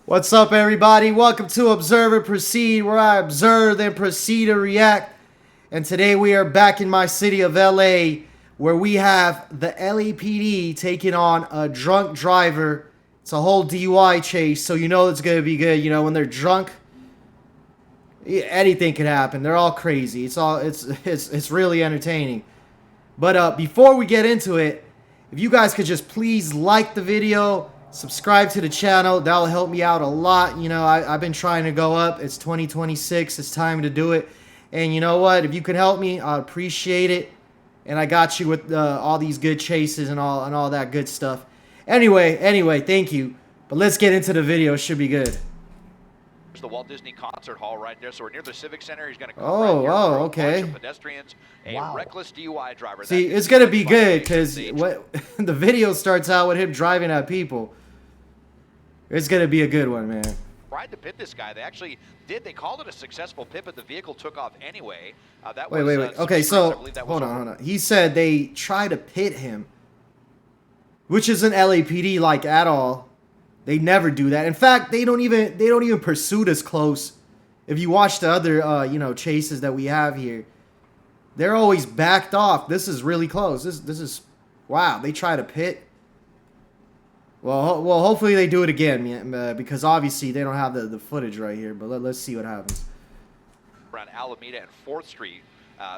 What's up, everybody? Welcome to Observe and Proceed, where I observe and proceed to react. And today we are back in my city of LA, where we have the LAPD taking on a drunk driver. It's a whole DUI chase, so you know it's gonna be good. You know, when they're drunk, anything could happen. They're all crazy. It's really entertaining. But before we get into it, if you guys could just please like the video, subscribe to the channel, that'll help me out a lot. You know, I've been trying to go up. It's 2026. It's time to do it. And you know what? If you can help me, I appreciate it. And I got you with all these good chases and all that good stuff. Anyway, thank you. But let's get into the video. It should be good. There's the Walt Disney Concert Hall right there. So we're near the Civic Center. He's going to come okay. a bunch of pedestrians, a reckless DUI driver. See, it's going to be good because what the video starts out with him driving at people. It's going to be a good one, man. Tried to pit this guy. They actually did. They called it a successful pit, but the vehicle took off anyway. Wait. Okay, so hold on. He said they try to pit him, which isn't LAPD like at all. They never do that. In fact, they don't even pursue this close. If you watch the other chases that we have here, they're always backed off. This is really close. This is wow. They try to pit. Well, hopefully they do it again, because obviously they don't have the footage right here. But let's see what happens. Around Alameda and 4th Street.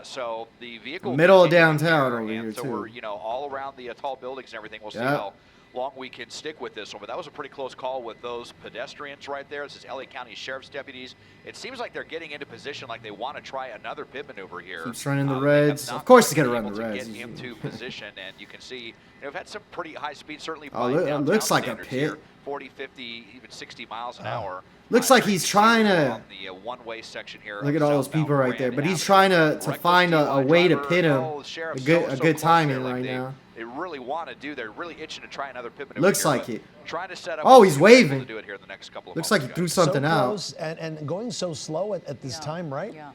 So the vehicle middle of downtown over here so too. We're all around the tall buildings and everything. We'll see how long we can stick with this one. But that was a pretty close call with those pedestrians right there. This is LA County Sheriff's deputies. It seems like they're getting into position, like they want to try another pit maneuver here. Keeps running the reds. Of course he's gonna run the reds. Get into position, and you can see we've had some pretty high speed, certainly. It looks like a pit. Here, 40, 50, even 60 miles an hour. Looks like he's trying to. On the one-way section here. Look at all those people right there, but he's trying to find a way to pit him. A good timing right now. They really want to do. They're really itching to try another pit maneuver. Looks like it. Trying to set up. Oh, he's waving. To do it here in the next couple of Looks like he threw something out. And going so slow at this time, right? Yeah.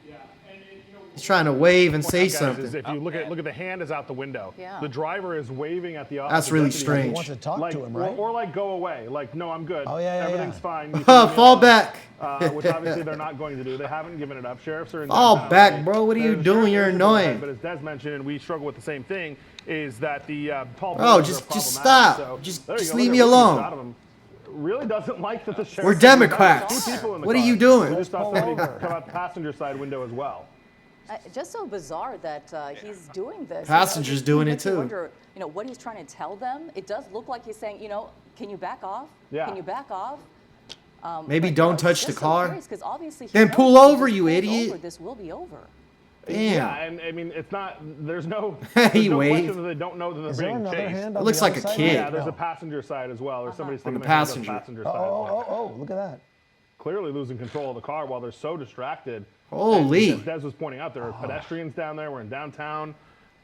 He's trying to wave and say something. If you look at the hand is out the window. Yeah. The driver is waving at the officer. That's really He strange. wants to talk to him, right? Or like go away. Like, no, I'm good. Oh, yeah, Everything's fine. Fall back. Which obviously they're not going to do. They haven't given it up. Sheriffs are in Fall back, bro. What are you doing? You're annoying. But as Des mentioned, and we struggle with the same thing, is that the tall buildings just stop. So, just leave me alone. Really doesn't like that the sheriff. We're Democrats. What are you doing? We just saw somebody come out the passenger side window as well. Just so bizarre that he's doing this. Passengers doing it too. Wonder, what he's trying to tell them. It does look like he's saying, can you back off? Yeah. Can you back off? Maybe don't touch the car. So obviously then pull over, you idiot. This will be over. Damn. Yeah, and I mean, it's not. There's no. He no waved. question that they don't know that they're being chased. It looks like a kid. Yeah, there's a passenger side as well. There's somebody sticking the their hand on the passenger. passenger side. Oh, look at that. Clearly losing control of the car while they're so distracted. Holy. As Des was pointing out, there are pedestrians down there. We're in downtown,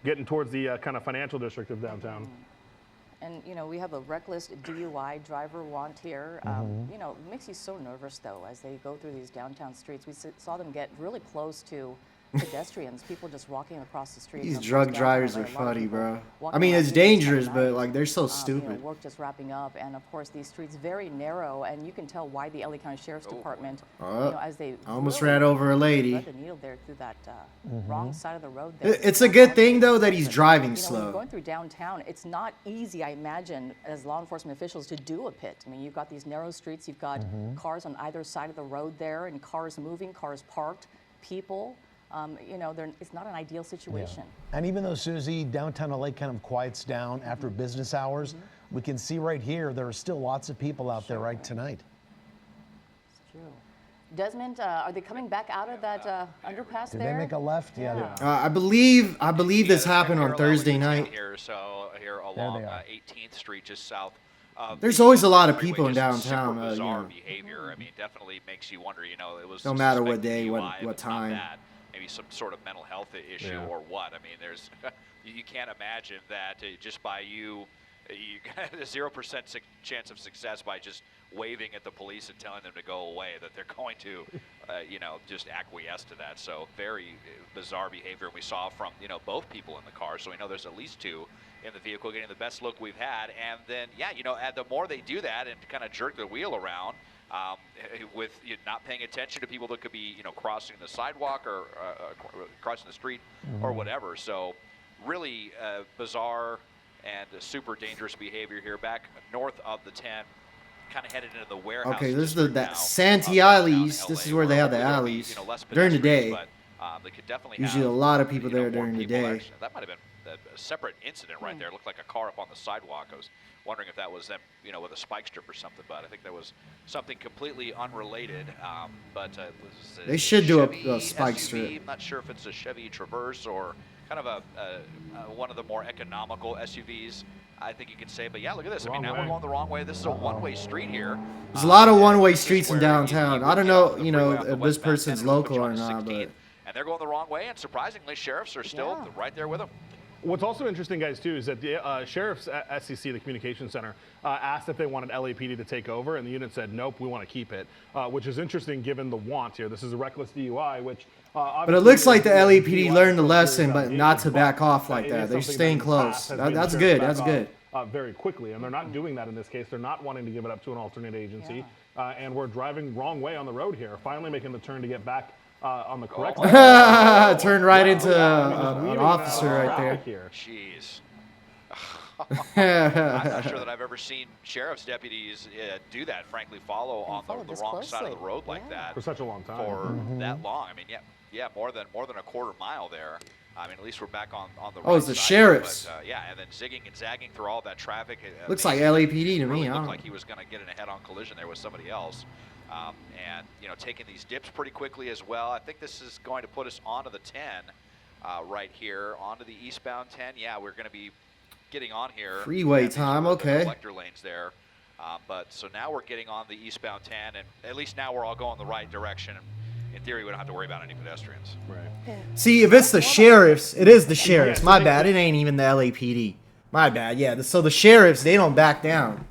getting towards the kind of financial district of downtown. And, we have a reckless DUI driver want here. It makes you so nervous, though, as they go through these downtown streets. We saw them get really close to pedestrians, people just walking across the street. These drug drivers are funny, bro. I mean, it's dangerous, but like they're so stupid. Work just wrapping up, and of course these streets very narrow, and you can tell why the LA County Sheriff's Department, as they almost ran over a lady. Thread the needle there through that wrong side of the road. There. It's a good thing though that he's driving slow. When going through downtown, it's not easy, I imagine, as law enforcement officials to do a pit. I mean, you've got these narrow streets, you've got cars on either side of the road there, and cars moving, cars parked, people. It's not an ideal situation. Yeah. And even though, Susie, downtown LA kind of quiets down after business hours, we can see right here there are still lots of people out there right tonight. It's true. Desmond, are they coming back out of that underpass Did there? they make a left? Yeah. I believe this happened on Thursday night. Here along 18th Street, just south. There's always a lot of people in downtown. Bizarre behavior. I mean, definitely makes you wonder. It was no matter what day, what time. Maybe some sort of mental health issue or what. I mean, you can't imagine that just by you got a 0% chance of success by just waving at the police and telling them to go away, that they're going to, just acquiesce to that. So very bizarre behavior we saw from, both people in the car. So we know there's at least two in the vehicle getting the best look we've had. And then, the more they do that and kind of jerk the wheel around, with not paying attention to people that could be, crossing the sidewalk or crossing the street or whatever. So really bizarre and super dangerous behavior here back north of the 10, kind of headed into the warehouse. Okay, this is district that now, Santee downtown alleys. LA, This is where they have the hopefully there'll be, alleys less during the pedestrians, day. But they could definitely Usually have, a lot of people there more during the people day. actually. That might have been a separate incident right there. It looked like a car up on the sidewalk. I was wondering if that was them, with a spike strip or something, but I think that was something completely unrelated. But it was They should do Chevy a spike SUV. strip. I'm not sure if it's a Chevy Traverse or kind of one of the more economical SUVs, I think you could say. But yeah, look at this. I mean, now we're going the wrong way. This is a one-way street here. There's a lot of one-way this is streets in where downtown. you I don't get off know, the freeway off the if this westbound person's 10 and put local you or on the not, 16th, but and they're going the wrong way. And surprisingly, sheriffs are still right there with them. What's also interesting, guys, too, is that the sheriff's SCC, the communication center, asked if they wanted LAPD to take over, and the unit said, nope, we want to keep it, which is interesting given the want here. This is a reckless DUI, which but it looks like the LAPD learned the lesson, but not to back off like that. They're staying close. That's good. That's good. Very quickly, and they're not doing that in this case. They're not wanting to give it up to an alternate agency, and we're driving wrong way on the road here, finally making the turn to get back on the correct side. Turned right into an officer right there. Here. Jeez. I'm not sure that I've ever seen sheriff's deputies do that, frankly, follow on the wrong side of the road like that For such a long time. for that long. I mean, yeah, more than a quarter mile there. I mean, at least we're back on the right Oh, it's the side, sheriffs. But, yeah, and then zigging and zagging through all that traffic. Looks like LAPD to really me. I looked don't like he was going to get in a head-on collision there with somebody else. And, taking these dips pretty quickly as well. I think this is going to put us onto the 10 right here, onto the eastbound 10. Yeah, we're going to be getting on here. Freeway These time, were the okay. collector lanes there. But so now we're getting on the eastbound 10, and at least now we're all going the right direction. In theory, we don't have to worry about any pedestrians. Right. See, if it's the sheriffs, it is the sheriffs. My bad. It ain't even the LAPD. My bad. Yeah. So the sheriffs, they don't back down.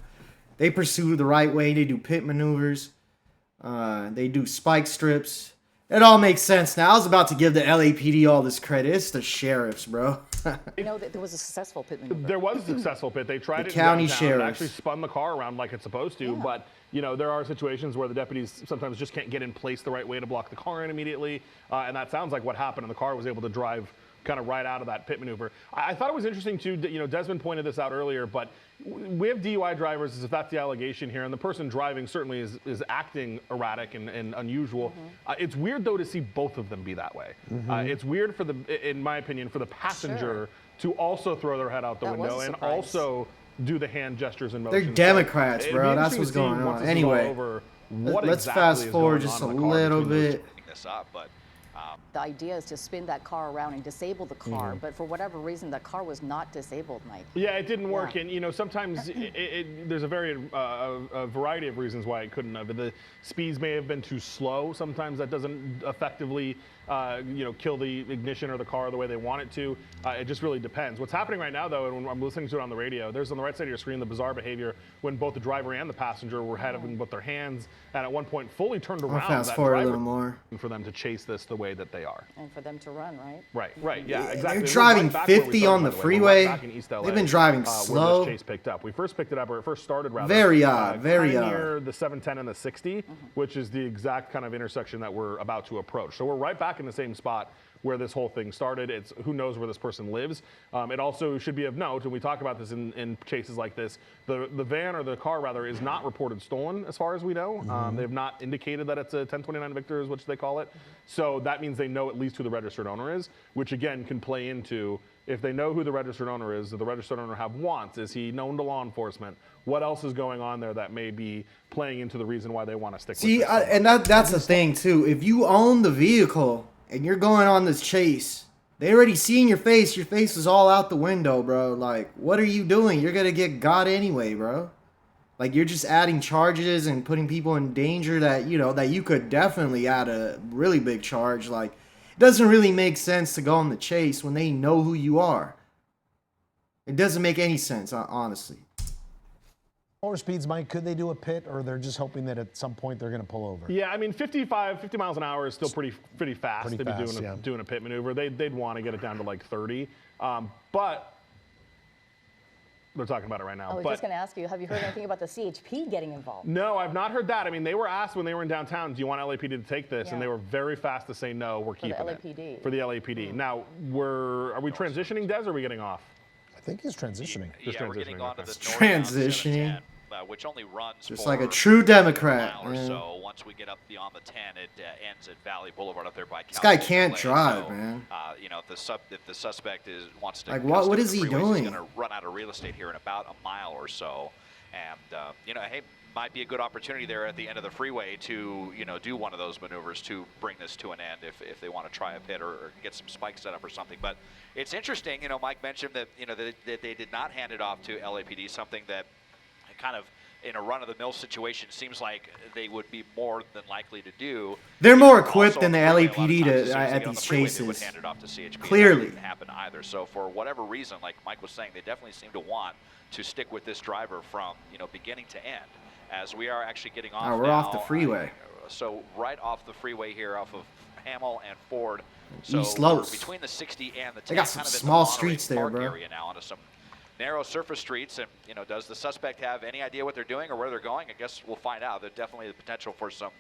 They pursue the right way. They do pit maneuvers. They do spike strips. It all makes sense now. I was about to give the LAPD all this credit. It's the sheriffs, bro. There was a successful pit maneuver. There was a successful pit. They tried The it county in downtown. sheriffs. It actually spun the car around like it's supposed to, but there are situations where the deputies sometimes just can't get in place the right way to block the car in immediately, and that sounds like what happened, and the car was able to drive kind of right out of that pit maneuver. I thought it was interesting too, Desmond pointed this out earlier, but we have DUI drivers, as if that's the allegation here, and the person driving certainly is acting erratic and unusual. It's weird though to see both of them be that way. It's weird in my opinion, for the passenger to also throw their head out the window and also do the hand gestures and motions. They're Democrats, bro. That's what's going on. Anyway, let's fast forward just a little bit. This up, but The idea is to spin that car around and disable the car, but for whatever reason, the car was not disabled, Mike. Yeah, it didn't work, and sometimes there's a variety of reasons why it couldn't have. The speeds may have been too slow. Sometimes that doesn't effectively, kill the ignition or the car the way they want it to. It just really depends. What's happening right now, though, and when I'm listening to it on the radio, there's on the right side of your screen the bizarre behavior when both the driver and the passenger were having both their hands and at one point fully turned around. I'll fast forward a little more. For them to chase this the way that they are. And for them to run, right? Right, yeah, exactly. They're driving 50 on the freeway. They've been driving Where slow. this chase picked up. We first picked it up, or it first started rather. Very odd, very kinda odd. near the 710 and the 60, which is the exact kind of intersection that we're about to approach. So we're right back in the same spot where this whole thing started. It's who knows where this person lives. It also should be of note, and we talk about this in chases like this, the van or the car rather is not reported stolen as far as we know. They have not indicated that it's a 1029 Victor, which they call it. So that means they know at least who the registered owner is, which again can play into if they know who the registered owner is, does the registered owner have wants? Is he known to law enforcement? What else is going on there that may be playing into the reason why they want to stick with this? And that's the thing too. If you own the vehicle and you're going on this chase, they already seen your face. Your face is all out the window, bro. Like, what are you doing? You're gonna get got anyway, bro. Like, you're just adding charges and putting people in danger that, that you could definitely add a really big charge. Like, it doesn't really make sense to go on the chase when they know who you are. It doesn't make any sense, honestly. Lower speeds, Mike, could they do a pit, or they're just hoping that at some point they're going to pull over? Yeah, I mean, 50 miles an hour is still pretty fast to be doing a pit maneuver. They'd want to get it down to like 30. But they're talking about it right now. I was just going to ask you, have you heard anything about the CHP getting involved? No, I've not heard that. I mean, they were asked when they were in downtown, do you want LAPD to take this? Yeah. And they were very fast to say no, we're keeping the it. LAPD. For the LAPD. Now, are we transitioning, Des, or are we getting off? I think he's transitioning. Yeah, we're getting onto the Transitioning. which only runs Just for like a true Democrat. a mile or Man. so. Once we get up beyond the 10, it ends at Valley Boulevard up there by This guy California can't Lane. drive, So, man. You know, if the suspect wants to Like, go what stick is with he the freeways, doing? He's going to run out of real estate here in about a mile or so. And you know, hey, might be a good opportunity there at the end of the freeway to, you know, do one of those maneuvers to bring this to an end if they want to try a pit or get some spikes set up or something. But it's interesting, you know, Mike mentioned that, you know, that they did not hand it off to LAPD, something that kind of in a run-of-the-mill situation seems like they would be more than likely to do. They're more Also equipped on than the freeway, a lot of LAPD times, as to soon as they at get on these the freeway, they would chases. hand it off to CHP. Clearly. That didn't happen either. So for whatever reason, like Mike was saying, they definitely seem to want to stick with this driver from, you know, beginning to end. As we are actually getting off we're now, off the freeway. So right off the freeway here, off of Hamel and Ford. So East Los. between the 60 and the 10, They got some kind of in the small Monterey streets there, Park bro. area now onto some narrow surface streets. And, you know, does the suspect have any idea what they're doing or where they're going? I guess we'll find out. There's definitely the potential for some,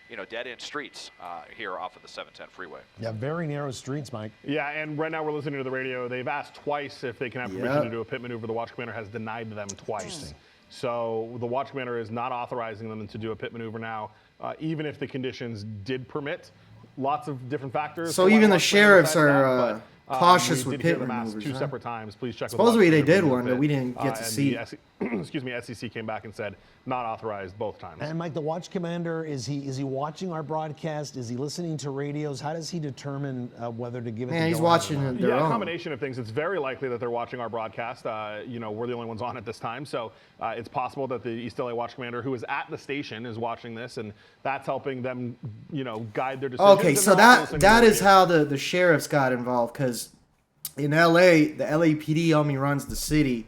you know, dead-end streets here off of the 710 freeway. Yeah, very narrow streets, Mike. Yeah, and right now we're listening to the radio. They've asked twice if they can have permission to do a pit maneuver. The watch commander has denied them twice. So the watch commander is not authorizing them to do a pit maneuver now, even if the conditions did permit. Lots of different factors. So for why even the watch commander sheriffs decided are that, but, cautious we with did hear pit them ask maneuvers, two huh? separate times. Please check with the Supposedly watch they commander did to one, do a but we pit. didn't get to And see. the excuse me, SEC came back and said not authorized both times. And Mike, the watch commander, is he watching our broadcast? Is he listening to radios? How does he determine whether to give it? Man, he's the go-ahead or watching not? their Yeah, a own. combination of things. It's very likely that they're watching our broadcast. You know, we're the only ones on at this time, so it's possible that the East LA watch commander, who is at the station, is watching this, and that's helping them, you know, guide their decisions. Okay, and so they're also listening to that the is radio. how the sheriffs got involved, because in LA, the LAPD only runs the city.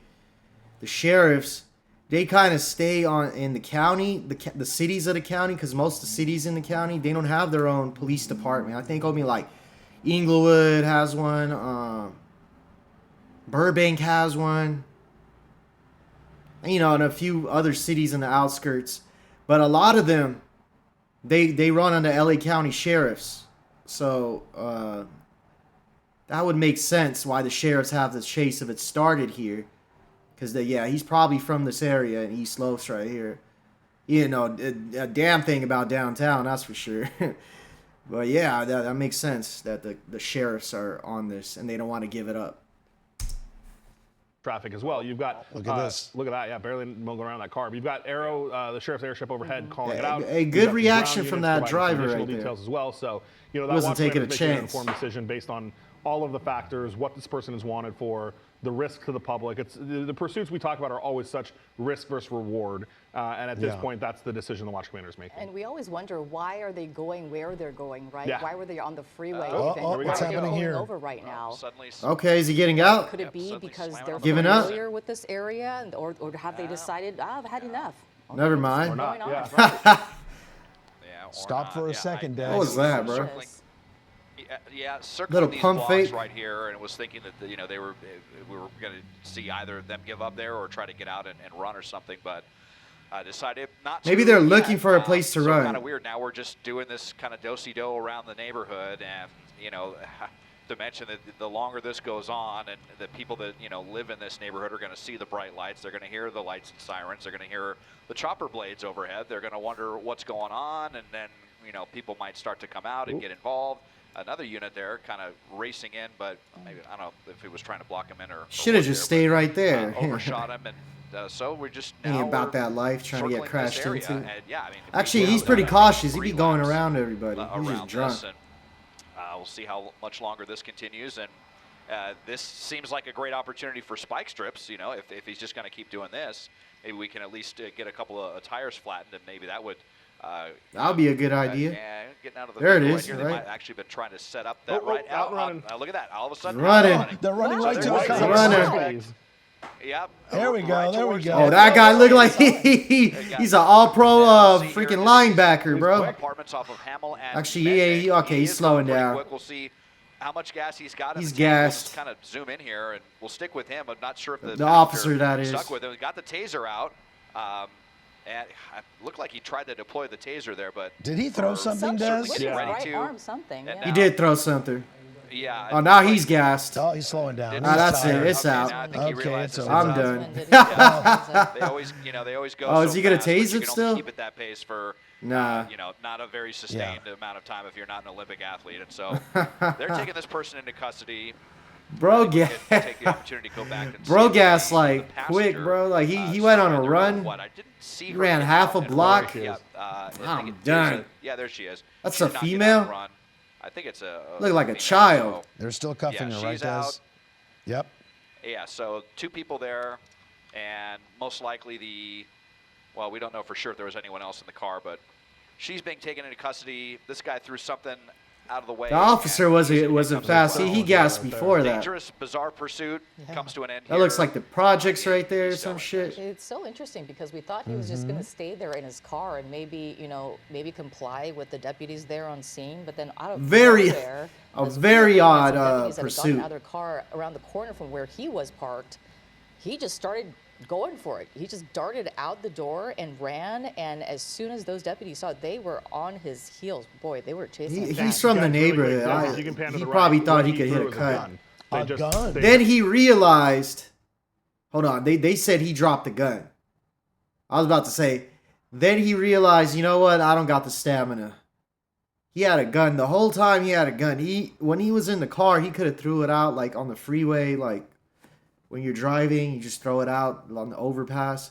The sheriffs, they kind of stay in the county, the cities of the county, because most of the cities in the county, they don't have their own police department. I think only like Inglewood has one, Burbank has one, you know, and a few other cities in the outskirts. But a lot of them, they run under LA County sheriffs. So that would make sense why the sheriffs have the chase if it started here. Because, yeah, he's probably from this area in East Los right here. You know, a damn thing about downtown, that's for sure. But, yeah, that makes sense that the sheriffs are on this and they don't want to give it up. Traffic as well. You've got Look at this. Look at that. Yeah, barely going around that car. But you've got Arrow, the sheriff's airship overhead, calling it out. A You've good got the reaction ground from units that providing driver some additional right there. details as well. So, you know, that Wasn't watch taking commander a is making an chance. informed decision based on all of the factors, what this person is wanted for, the risk to the public. It's the pursuits we talk about are always such risk versus reward, and at this Yeah. point, that's the decision the watch commander is making. And we always wonder, why are they going where they're going, right? Yeah. Why were they on the freeway? Oh, even? oh, Why what's are they happening pulling here? over right now? Suddenly, Okay, is he getting out? Could it be suddenly because slamming they're on the Giving up? familiar with this area, or have they decided, I've had enough? Never mind. Or not, Going on, yeah. right. Yeah, or Stop not. for a Yeah, second, Dad. What was that, bro? Circling, yeah, circling Little these pump blocks fake. right here, and was thinking that you know we were going to see either them give up there or try to get out and run or something, but decided not to. Maybe they're yet. looking for a place to run. Kind of weird. Now we're just doing this kind of do-si-do around the neighborhood, and you know. To mention that the longer this goes on, and the people that live in this neighborhood are going to see the bright lights, they're going to hear the lights and sirens, they're going to hear the chopper blades overhead, they're going to wonder what's going on, and then people might start to come out and get involved. Another unit there, kind of racing in, but maybe I don't know if he was trying to block him in or. Should have just stayed right there. Overshot him, and so we're just Ain't now about we're that life trying to get circling this crashed area, into. and yeah, I mean, if we Actually, get he's out pretty there, cautious. He be 3 going laps, around everybody. He's just around drunk. this, and we'll see how much longer this continues. And this seems like a great opportunity for spike strips. If he's just going to keep doing this, maybe we can at least get a couple of tires flattened, and maybe that would. That would be a good idea. Yeah, getting out of the There it vehicle is, here. right. They might actually been trying to set up that right out out. running. Look at that! All of a sudden, Running. They're running Wow. right to So us. they're running. Yep. There we go, Right there we towards go. the- Oh, that guy looked like he's an all-pro See here, freaking this is linebacker, bro. Apartments off of Hamel and Actually, Mendon. yeah, okay, He he's is slowing going pretty down. quick. We'll see how much gas he's got in He's the tank. We'll gassed. just kind of zoom in here, and we'll stick with him. I'm not sure if the The officer, passenger that is. stuck with him. He got the taser out. And it looked like he tried to deploy the taser there, but Did he throw something, Des? With his Yeah. right to. arm, something. And Yeah. He did throw something. Yeah. Oh, now he's gassed. Oh, he's slowing down. Did- He's that's it. tired. It's okay, out. Now I think he Okay, realizes it's it's over. I'm out. done. Yeah. They always, they always go. Oh, so is he gonna fast, but tase you it can still? only keep at that pace for, Nah. not a very sustained amount of time if you're not an Olympic athlete. And so they're taking this person into custody. Bro, We gas. can take the opportunity to go back and Bro, see gas the like quick, passenger, bro. Like he went on a surrendered or run. What? I didn't see He her ran get half out a and block. run. Yeah, I I'm think done. yeah, there she is. That's She a did not get out female? and run. I think it's a Look like a female, child. so- They're still cuffing Yeah, her, right, she's Des? out. Yep. Yeah, so 2 people there, and most likely well, we don't know for sure if there was anyone else in the car, but she's being taken into custody. This guy threw something out of the way. The officer and he's in wasn't handcuffs fast. as See, well. he gassed right there. before that. Dangerous, bizarre pursuit comes to an end. That looks here. like the projects right there or some shit. It's so interesting because we thought he was just going to stay there in his car and maybe, maybe comply with the deputies there on scene, but then out of Very- nowhere, a as we very knew, odd, some deputies that had pursuit. gotten out of their car around the corner from where he was parked. He just started going for it. He just darted out the door and ran, and as soon as those deputies saw it, they were on his heels. Boy, they were chasing him He's fast. from the Guys, really quick, neighborhood. Des, you can pan to He the probably right. thought What he could hit threw a was cut. A gun? Then he realized. Hold on. They said he dropped the gun. I was about to say. Then he realized, you know what? I don't got the stamina. He had a gun the whole time. He had a gun. When he was in the car, he could have threw it out like on the freeway, like when you're driving, you just throw it out on the overpass.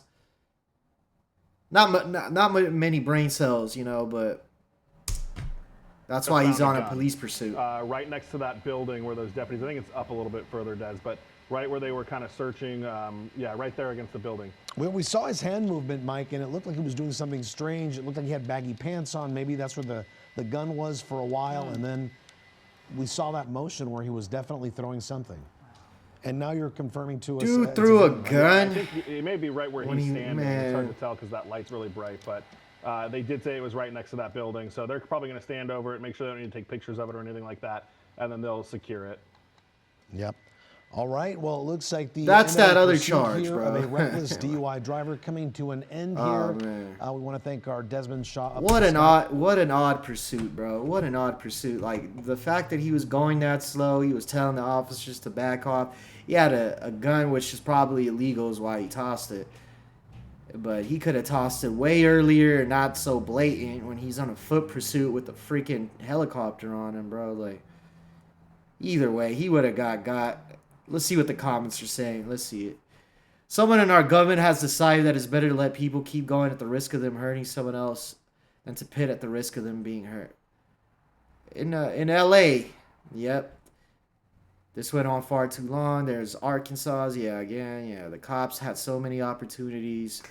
Not many brain cells, but that's why he's found on a a gun. police pursuit. Right next to that building where those deputies, I think it's up a little bit further, Des, but right where they were kind of searching, right there against the building. We saw his hand movement, Mike, and it looked like he was doing something strange. It looked like he had baggy pants on. Maybe that's where the gun was for a while, and then we saw that motion where he was definitely throwing something. And now you're confirming to us. Dude it's threw a right? I gun. think it may be right where When he's he- standing. man. It's hard to tell because that light's really bright, but they did say it was right next to that building. So they're probably going to stand over it, make sure they don't need to take pictures of it or anything like that, and then they'll secure it. Yep. All right. Well, it looks like the That's imminent that other pursuit charge, here bro. of a reckless DUI driver coming to an end Oh, here. man. We want to thank our Desmond Shaw. up What in an Scott- odd pursuit, bro. What an odd pursuit. Like the fact that he was going that slow, he was telling the officers to back off. He had a gun, which is probably illegal, is why he tossed it. But he could have tossed it way earlier and not so blatant when he's on a foot pursuit with a freaking helicopter on him, bro. Like, either way, he would have got. Let's see what the comments are saying. Let's see it. Someone in our government has decided that it's better to let people keep going at the risk of them hurting someone else than to pit at the risk of them being hurt. In LA, yep. This went on far too long. There's Arkansas, the cops had so many opportunities.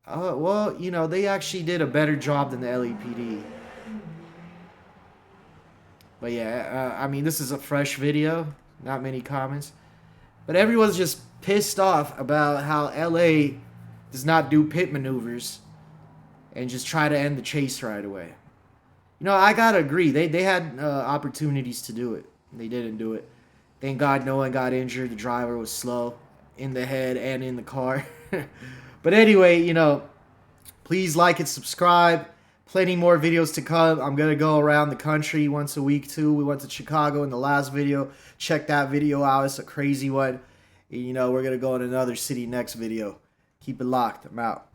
Well, they actually did a better job than the LAPD. But yeah, I mean, this is a fresh video. Not many comments. But everyone's just pissed off about how LA does not do pit maneuvers and just try to end the chase right away. I gotta agree. They had opportunities to do it. They didn't do it. Thank God no one got injured. The driver was slow in the head and in the car. But anyway, please like and subscribe. Plenty more videos to come. I'm going to go around the country once a week too. We went to Chicago in the last video. Check that video out. It's a crazy one. We're going to go in another city next video. Keep it locked. I'm out.